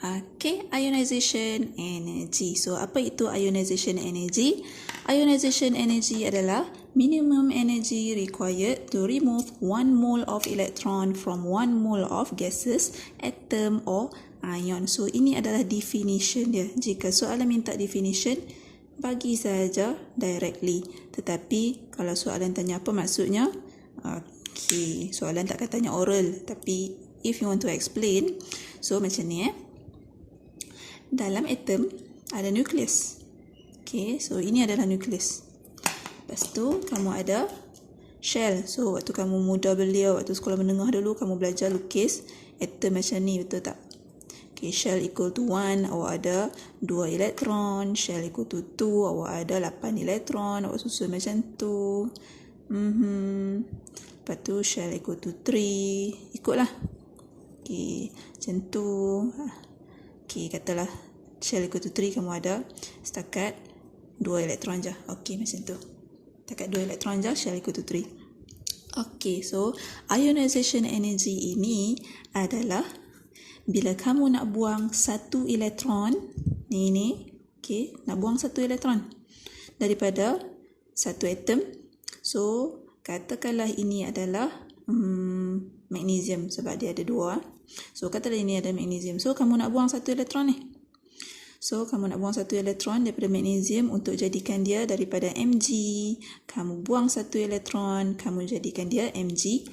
Okay, ionization energy. So, apa itu ionization energy? Ionization energy adalah minimum energy required to remove 1 mole of electron from 1 mole of gases, atom or ion. So, ini adalah definition dia. Jika soalan minta definition, bagi saja directly. Tetapi, kalau soalan tanya apa maksudnya? Okay, soalan takkan tanya oral. Tapi, if you want to explain, so macam ni dalam atom ada nukleus. Okay, so ini adalah nukleus. Lepas tu kamu ada shell. So waktu kamu muda belia, waktu sekolah menengah dulu kamu belajar lukis atom macam ni, betul tak? Okay, shell equal to 1, awak ada 2 elektron. Shell equal to 2, awak ada 8 elektron. Awak susun macam tu. Lepas tu shell equal to 3. Ikutlah. Okay, macam tu. Okay, katalah shell equal to 3, kamu ada setakat 2 elektron je. Okay, macam tu. Setakat 2 elektron je, shell equal to 3. Okay, so ionization energy ini adalah bila kamu nak buang 1 elektron, ni, okay, nak buang 1 elektron daripada satu atom. So, katakanlah ini adalah magnesium sebab dia ada 2. So, katalah ini ada magnesium. So, kamu nak buang 1 elektron ni. So, kamu nak buang 1 elektron daripada magnesium untuk jadikan dia daripada Mg. Kamu buang 1 elektron, kamu jadikan dia Mg+.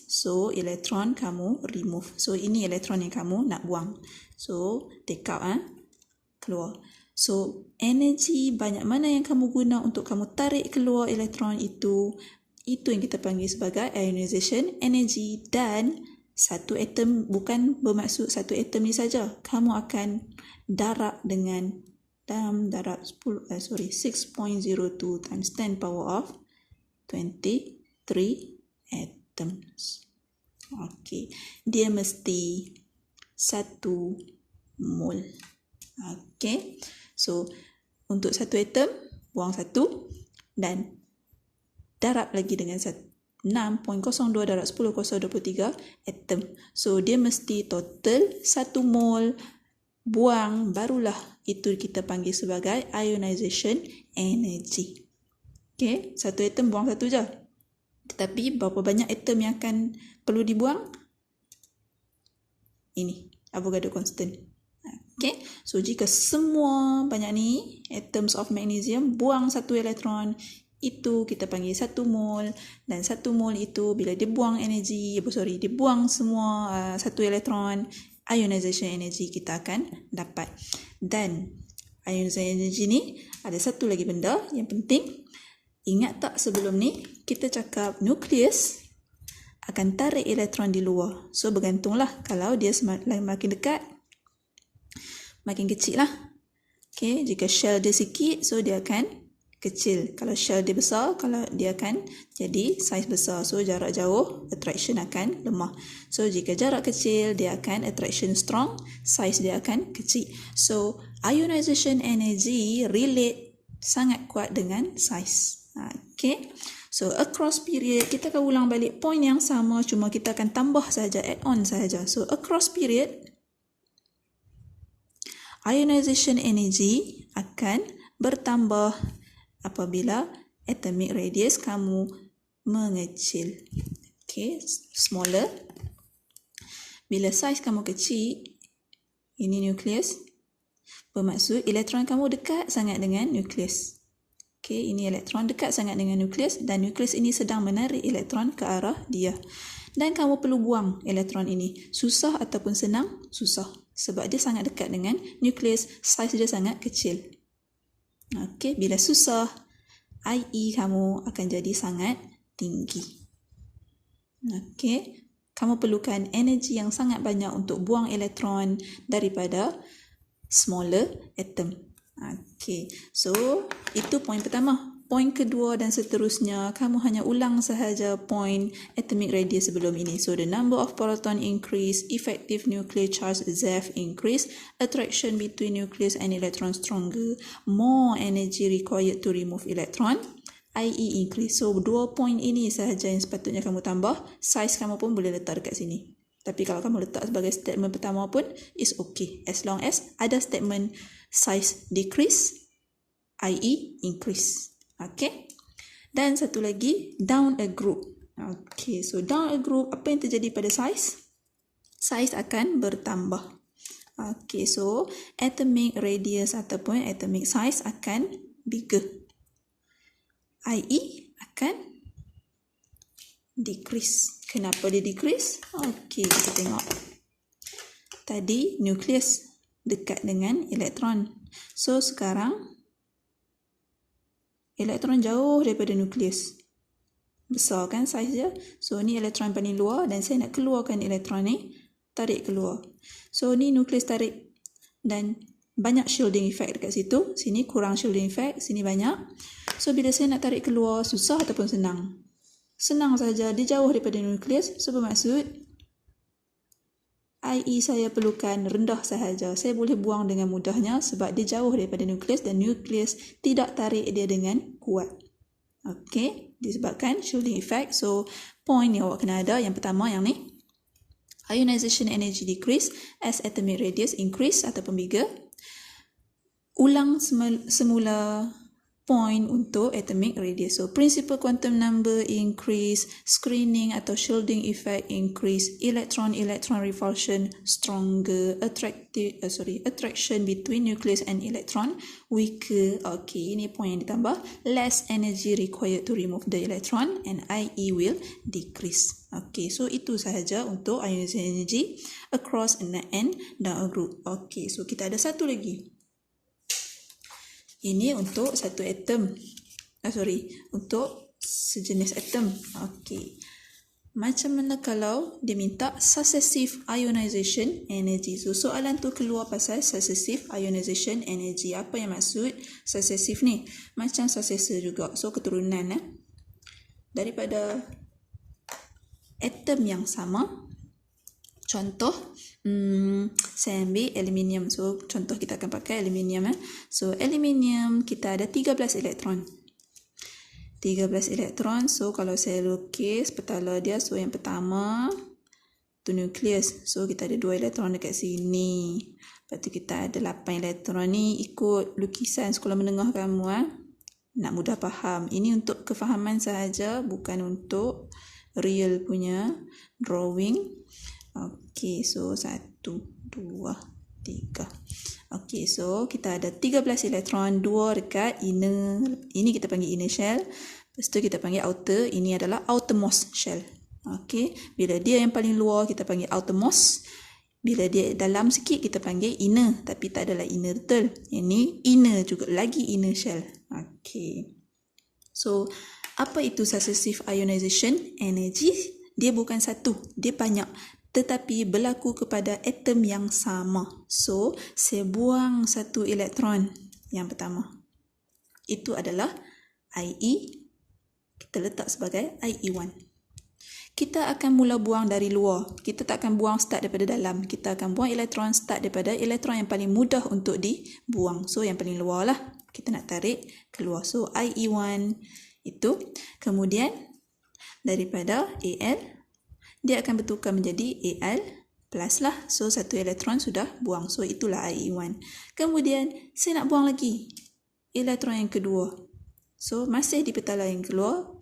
So, elektron kamu remove. So, ini elektron yang kamu nak buang. So, take out, keluar. So, energi banyak mana yang kamu guna untuk kamu tarik keluar elektron itu yang kita panggil sebagai ionization energy. Dan satu atom bukan bermaksud satu atom ni saja. Kamu akan darab dengan dalam darab 6.02 times 10 power of 23 atoms. Okey, dia mesti 1 mole. Okey, so untuk satu atom buang 1 dan darab lagi dengan 6.02 darab 1023 atom. So, dia mesti total 1 mole buang, barulah itu kita panggil sebagai ionization energy. Okay, satu atom buang 1 je. Tetapi berapa banyak atom yang akan perlu dibuang? Ini, Avogadro constant. Okay, so jika semua banyak ni atoms of magnesium buang 1 elektron, itu kita panggil 1 mole. Dan 1 mole itu bila dia buang dia buang semua 1 elektron, ionization energy kita akan dapat. Dan ionization energy ni ada satu lagi benda yang penting. Ingat tak sebelum ni kita cakap nukleus akan tarik elektron di luar. So bergantunglah, kalau dia makin dekat makin kecil lah. Okay, jika shell dia sikit, so dia akan kecil. Kalau shell dia besar, kalau dia akan jadi saiz besar. So, jarak jauh, attraction akan lemah. So, jika jarak kecil, dia akan attraction strong, saiz dia akan kecil. So, ionization energy relate sangat kuat dengan saiz. Okay. So, across period, kita akan ulang balik point yang sama, cuma kita akan tambah saja, add on saja. So, across period, ionization energy akan bertambah apabila atomic radius kamu mengecil. Okay, smaller. Bila saiz kamu kecil, ini nukleus, bermaksud elektron kamu dekat sangat dengan nukleus. Okay, ini elektron dekat sangat dengan nukleus dan nukleus ini sedang menarik elektron ke arah dia. Dan kamu perlu buang elektron ini. Susah ataupun senang? Susah. Sebab dia sangat dekat dengan nukleus, saiz dia sangat kecil. Okey, bila susah, IE kamu akan jadi sangat tinggi. Okey, kamu perlukan energi yang sangat banyak untuk buang elektron daripada smaller atom. Okey, so itu poin pertama. Poin kedua dan seterusnya, kamu hanya ulang sahaja poin atomic radius sebelum ini. So, the number of proton increase, effective nuclear charge ZeV increase, attraction between nucleus and electron stronger, more energy required to remove electron, IE increase. So, 2 poin ini sahaja yang sepatutnya kamu tambah. Saiz kamu pun boleh letak dekat sini. Tapi kalau kamu letak sebagai statement pertama pun, is okay. As long as ada statement size decrease, i.e. increase. Okay. Dan satu lagi, down a group. Okay, so down a group, apa yang terjadi pada size? Size akan bertambah. Okay, so atomic radius ataupun atomic size akan bigger. i.e. akan decrease. Kenapa dia decrease? Okey, kita tengok. Tadi nukleus dekat dengan elektron. So sekarang elektron jauh daripada nukleus. Besar kan saiz dia? So ni elektron paling luar dan saya nak keluarkan elektron ni, tarik keluar. So ni nukleus tarik dan banyak shielding effect dekat situ. Sini kurang shielding effect, sini banyak. So bila saya nak tarik keluar, susah ataupun senang? Senang saja, dia jauh daripada nukleus. So bermaksud IE saya perlukan rendah sahaja. Saya boleh buang dengan mudahnya sebab dia jauh daripada nukleus dan nukleus tidak tarik dia dengan kuat. Okey, disebabkan shielding effect. So point yang awak kena ada, yang pertama yang ni, ionization energy decrease as atomic radius increase ataupun bigger. Ulang semula point untuk atomic radius. So principal quantum number increase, screening atau shielding effect increase, electron-electron repulsion stronger, attraction between nucleus and electron weaker. Okay, ini point yang ditambah. Less energy required to remove the electron and IE will decrease. Okay, so itu sahaja untuk ionization energy across and down a group. Okay, so kita ada satu lagi. Ini untuk satu atom. Untuk sejenis atom. Okey. Macam mana kalau dia minta successive ionization energy? So soalan tu keluar pasal successive ionization energy. Apa yang maksud successive ni? Macam successor juga. So keturunan daripada atom yang sama. Contoh, saya ambil aluminium. So, contoh kita akan pakai aluminium. So, aluminium kita ada 13 elektron. 13 elektron. So, kalau saya lukis petala dia, so yang pertama, tu nukleus. So, kita ada 2 elektron dekat sini. Lepas tu kita ada 8 elektron ni. Ikut lukisan sekolah menengah kamu. Nak mudah faham. Ini untuk kefahaman sahaja, bukan untuk real punya drawing. Okey, so 1, 2, 3. Okey, so kita ada 13 elektron, 2 dekat inner. Ini kita panggil inner shell. Lepas tu kita panggil outer. Ini adalah outermost shell. Okey, bila dia yang paling luar kita panggil outermost. Bila dia dalam sikit kita panggil inner. Tapi tak adalah inner betul. Ini inner juga, lagi inner shell. Okey. So, apa itu successive ionization energy? Dia bukan satu, dia banyak. Tetapi berlaku kepada atom yang sama. So, saya buang satu elektron yang pertama. Itu adalah IE. Kita letak sebagai IE1. Kita akan mula buang dari luar. Kita tak akan buang start daripada dalam. Kita akan buang elektron start daripada elektron yang paling mudah untuk dibuang. So, yang paling luar lah. Kita nak tarik keluar. So, IE1 itu. Kemudian, daripada AL, dia akan bertukar menjadi Al plus lah. So, satu elektron sudah buang. So, itulah IE1. Kemudian, saya nak buang lagi elektron yang kedua. So, masih di petala yang keluar,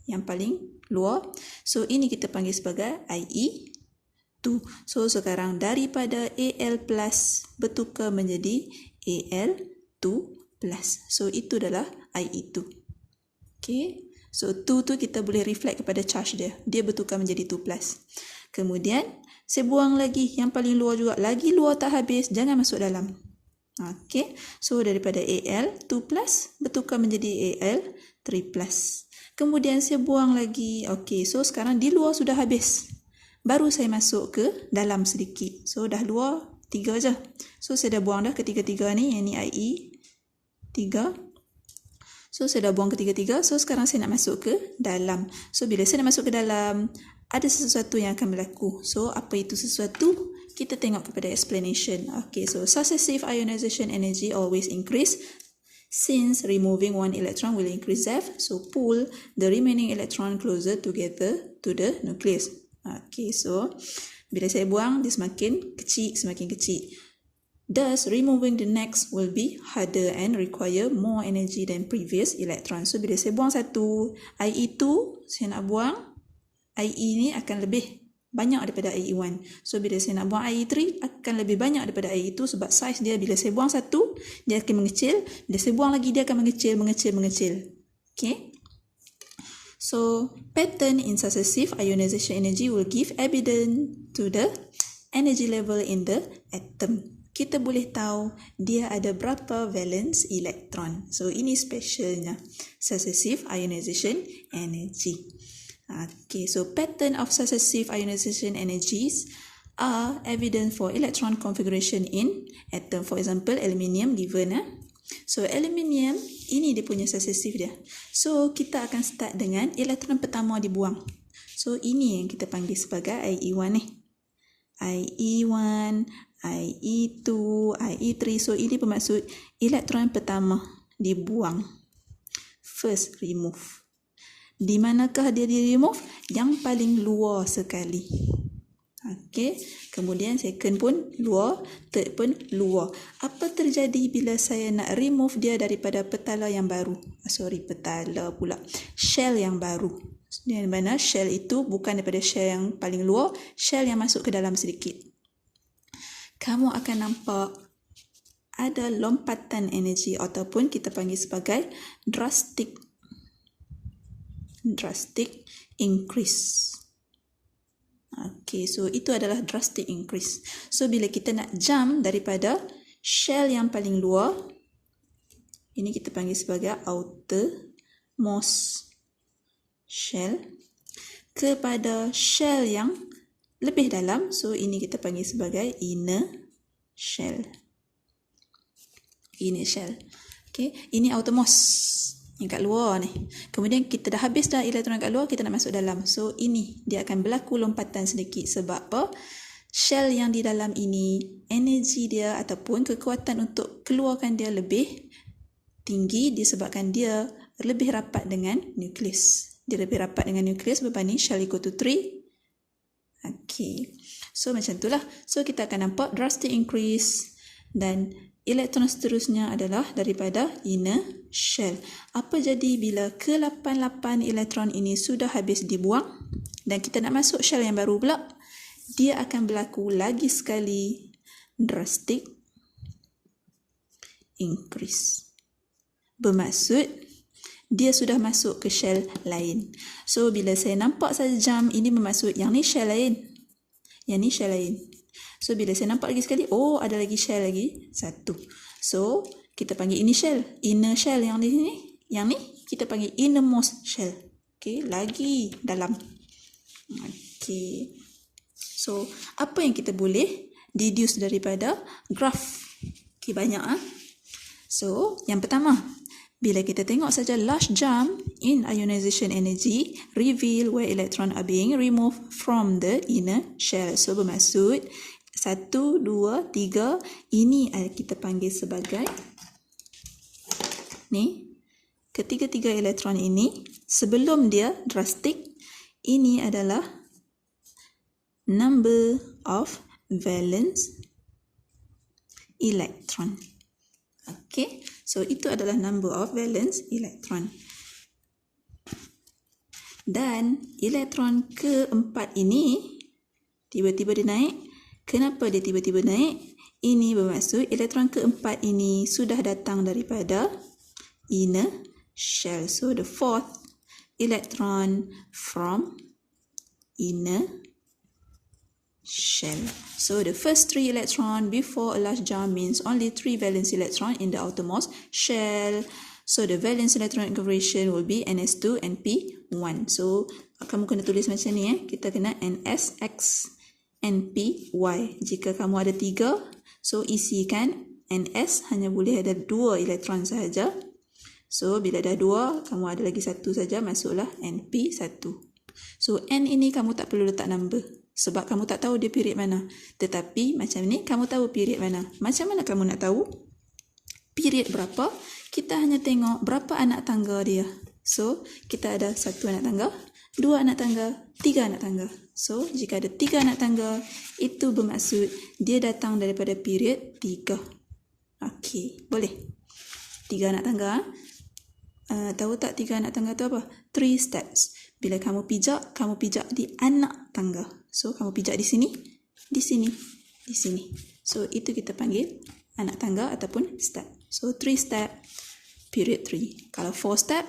yang paling luar. So, ini kita panggil sebagai IE2. So, sekarang daripada Al plus bertukar menjadi Al2 plus. So, itu adalah IE2. Okay. So, 2 tu kita boleh reflect kepada charge dia. Dia bertukar menjadi 2 plus. Kemudian, saya buang lagi yang paling luar juga. Lagi luar tak habis, jangan masuk dalam. Okay. So, daripada Al 2 plus bertukar menjadi Al 3 plus. Kemudian, saya buang lagi. Okay. So, sekarang di luar sudah habis. Baru saya masuk ke dalam sedikit. So, dah luar 3 je. So, saya dah buang dah ketiga-tiga ni. Yang ni IE 3. So, saya dah buang ketiga-tiga. So, sekarang saya nak masuk ke dalam. So, bila saya nak masuk ke dalam, ada sesuatu yang akan berlaku. So, apa itu sesuatu? Kita tengok kepada explanation. Okay, so successive ionization energy always increase. Since removing one electron will increase F, so pull the remaining electron closer together to the nucleus. Okay, so Bila saya buang, dia semakin kecil. Thus, removing the next will be harder and require more energy than previous electron. So, bila saya buang satu, IE2, saya nak buang, IE ni akan lebih banyak daripada IE1. So, bila saya nak buang IE3, akan lebih banyak daripada IE2 sebab saiz dia bila saya buang satu, dia akan mengecil. Bila saya buang lagi, dia akan mengecil. Okay? So, pattern in successive ionization energy will give evidence to the energy level in the atom. Kita boleh tahu dia ada berapa valence elektron. So, ini specialnya successive ionization energy. Okay, so pattern of successive ionization energies are evident for electron configuration in atom. For example, aluminium given. So, aluminium, ini dia punya successive dia. So, kita akan start dengan elektron pertama dibuang. So, ini yang kita panggil sebagai IE1 ni. IE1, IE2, IE3. So, ini bermaksud elektron pertama dibuang. First remove. Di manakah dia di-remove? Yang paling luar sekali. Okey. Kemudian second pun luar, third pun luar. Apa terjadi bila saya nak remove dia daripada petala yang baru? Petala pula. Shell yang baru. Di mana shell itu bukan daripada shell yang paling luar, shell yang masuk ke dalam sedikit. Kamu akan nampak ada lompatan energi ataupun kita panggil sebagai drastic increase. Okay, so itu adalah drastic increase. So, bila kita nak jump daripada shell yang paling luar, ini kita panggil sebagai outermost shell, kepada shell yang lebih dalam, so ini kita panggil sebagai inner shell. Okay, ini outermost yang kat luar ni. Kemudian kita dah habis dah elektron kat luar, kita nak masuk dalam. So, ini dia akan berlaku lompatan sedikit. Sebab apa? Shell yang di dalam ini, energi dia ataupun kekuatan untuk keluarkan dia lebih tinggi disebabkan dia lebih rapat dengan nukleus. Dia lebih rapat dengan nukleus berbanding shell equal to 3. Okay. So, macam itulah. So, kita akan nampak drastic increase dan elektron seterusnya adalah daripada inner shell. Apa jadi bila ke-8 elektron ini sudah habis dibuang dan kita nak masuk shell yang baru pula? Dia akan berlaku lagi sekali drastic increase. Bermaksud dia sudah masuk ke shell lain. So, bila saya nampak saja jam, ini bermaksud yang ni shell lain. Yang ni shell lain. So, bila saya nampak lagi sekali, oh, ada lagi shell lagi. Satu. So, kita panggil ini shell. Inner shell yang di sini. Yang ni, kita panggil innermost shell. Okay, lagi dalam. Okay. So, apa yang kita boleh deduce daripada graph? Okay, banyak. So, yang pertama, bila kita tengok saja large jump in ionization energy reveal where electron are being removed from the inner shell. So, bermaksud 1, 2, 3, ini kita panggil sebagai ni, ketiga-tiga elektron ini sebelum dia drastic, ini adalah number of valence electron. Okay, so itu adalah number of valence electron. Dan elektron keempat ini tiba-tiba dia naik. Kenapa dia tiba-tiba naik? Ini bermaksud elektron keempat ini sudah datang daripada inner shell. So, the fourth electron from inner shell. So, the first 3 electron before a large jump means only 3 valence electron in the outermost shell. So, the valence electron configuration will be NS2 and P1. So, kamu kena tulis macam ni. Kita kena NSX NPY. Jika kamu ada 3, so isikan NS hanya boleh ada 2 elektron sahaja. So, bila dah 2, kamu ada lagi 1 saja, masuklah NP1. So, N ini kamu tak perlu letak number. Sebab kamu tak tahu dia period mana. Tetapi, macam ni, kamu tahu period mana. Macam mana kamu nak tahu period berapa? Kita hanya tengok berapa anak tangga dia. So, kita ada 1 anak tangga, 2 anak tangga, 3 anak tangga. So, jika ada 3 anak tangga, itu bermaksud dia datang daripada period 3. Okey, boleh. 3 anak tangga. Tahu tak 3 anak tangga tu apa? 3 steps. Bila kamu pijak di anak tangga. So, kamu pijak di sini, di sini, di sini. So, itu kita panggil anak tangga ataupun step. So, 3 step, period 3. Kalau 4 step,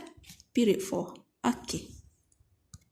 period 4. Okey.